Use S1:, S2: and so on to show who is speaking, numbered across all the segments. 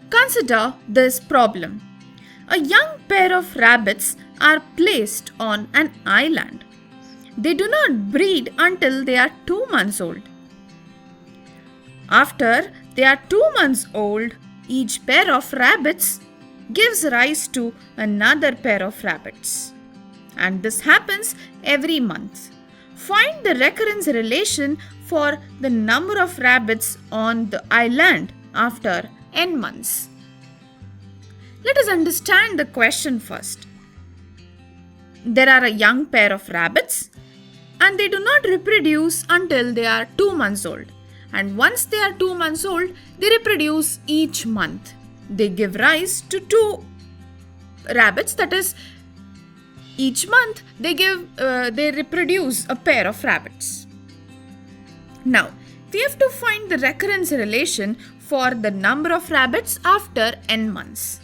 S1: Consider this problem. A young pair of rabbits are placed on an island. They do not breed until they are 2 months old. After they are 2 months old, each pair of rabbits gives rise to another pair of rabbits. And this happens every month. Find the recurrence relation for the number of rabbits on the island after n months. Let us understand the question first. There are a young pair of rabbits and they do not reproduce until they are 2 months old. And once they are 2 months old, they reproduce each month. They give rise to 2 rabbits, that is, each month they reproduce a pair of rabbits. Now, we have to find the recurrence relation for the number of rabbits after n months.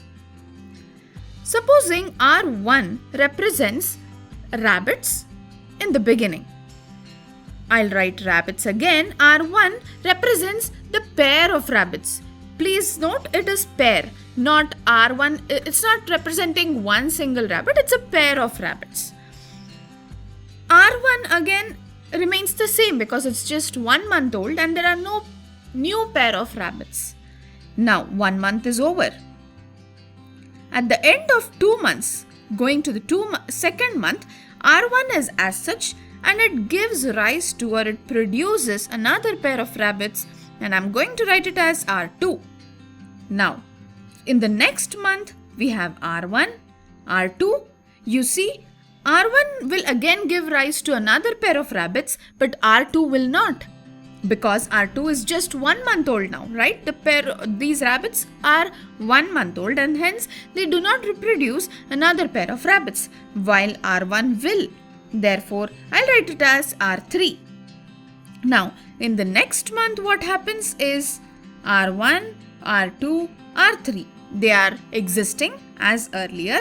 S1: Supposing R1 represents rabbits in the beginning. I'll write rabbits again. R1 represents the pair of rabbits. Please note it is pair, not R1. It's not representing one single rabbit, it's a pair of rabbits. R1 again remains the same because it's just 1 month old and there are no new pair of rabbits. Now 1 month is over. At the end of 2 months, going to the second month, R1 is as such and it gives rise to or it produces another pair of rabbits, and I'm going to write it as R2. Now, in the next month, we have R1, R2. You see, R1 will again give rise to another pair of rabbits, but R2 will not, because R2 is just 1 month old now, right? These rabbits are 1 month old and hence they do not reproduce another pair of rabbits, while R1 will. Therefore, I'll write it as R3. Now, in the next month, what happens is R1, R2, R3. They are existing as earlier.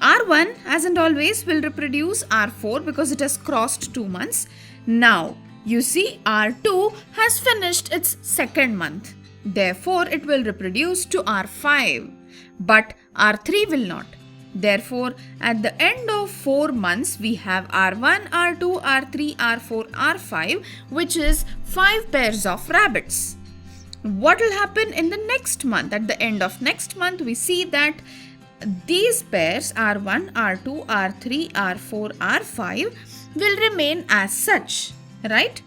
S1: R1, as and always, will reproduce R4 because it has crossed 2 months. Now, you see R2 has finished its second month. Therefore, it will reproduce to R5. But R3 will not. Therefore, at the end of 4 months, we have R1, R2, R3, R4, R5, which is 5 pairs of rabbits. What will happen in the next month? At the end of next month, we see that these pairs R1, R2, R3, R4, R5 will remain as such, right?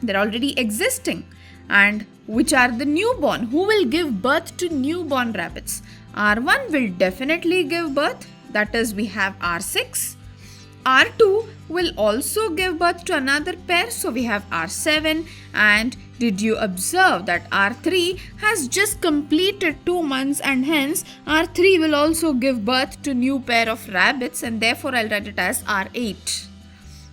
S1: They're already existing. And which are the newborn? Who will give birth to newborn rabbits? R1 will definitely give birth, that is, we have R6. R2 will also give birth to another pair, so we have R7. And did you observe that R3 has just completed 2 months and hence R3 will also give birth to new pair of rabbits, and therefore I'll write it as R8.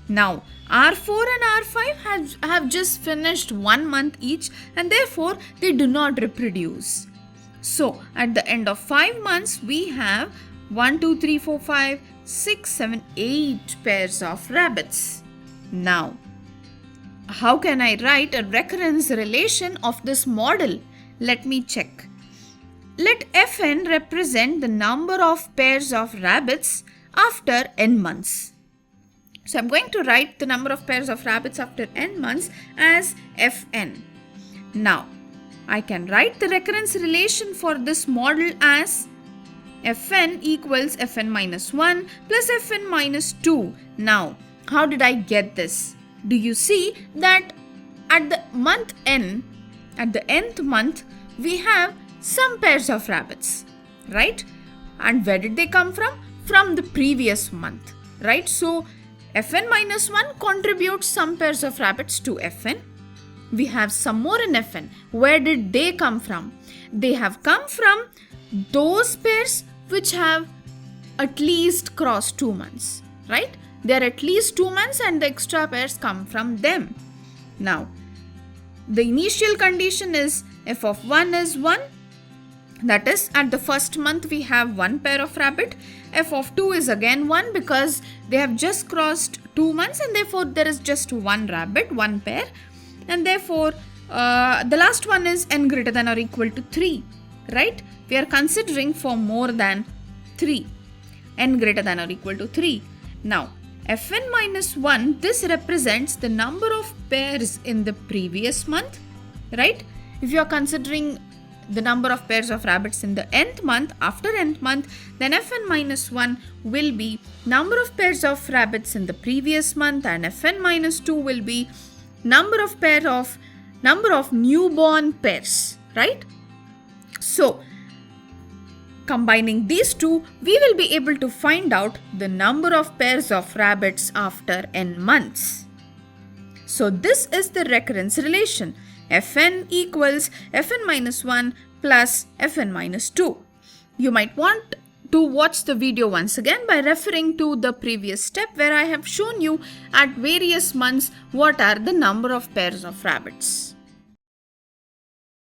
S1: Now, R4 and R5 have just finished 1 month each and therefore they do not reproduce. So, at the end of 5 months, we have 1, 2, 3, 4, 5, 6, 7, 8 pairs of rabbits. Now, how can I write a recurrence relation of this model? Let me check. Let Fn represent the number of pairs of rabbits after n months. So, I'm going to write the number of pairs of rabbits after n months as Fn. Now, I can write the recurrence relation for this model as Fn equals Fn minus 1 plus Fn minus 2. Now, how did I get this? Do you see that at the month n, at the nth month, we have some pairs of rabbits, right? And where did they come from? From the previous month, right? So, Fn minus 1 contributes some pairs of rabbits to Fn. We have some more in Fn. Where did they come from? They have come from those pairs which have at least crossed 2 months, right? They are at least 2 months and the extra pairs come from them. Now, the initial condition is f of 1 is 1. That is, at the first month we have 1 pair of rabbit. F of 2 is again 1 because they have just crossed 2 months and therefore there is just 1 rabbit, 1 pair. And therefore, the last one is n greater than or equal to 3. right? We are considering for more than 3, n greater than or equal to 3. Now, Fn minus 1, this represents the number of pairs in the previous month, right? If you are considering the number of pairs of rabbits in the nth month, after nth month, then Fn minus 1 will be number of pairs of rabbits in the previous month, and Fn minus 2 will be number of newborn pairs, right? So, combining these two, we will be able to find out the number of pairs of rabbits after n months. So, this is the recurrence relation. Fn equals Fn minus 1 plus Fn minus 2. You might want to watch the video once again by referring to the previous step where I have shown you at various months what are the number of pairs of rabbits.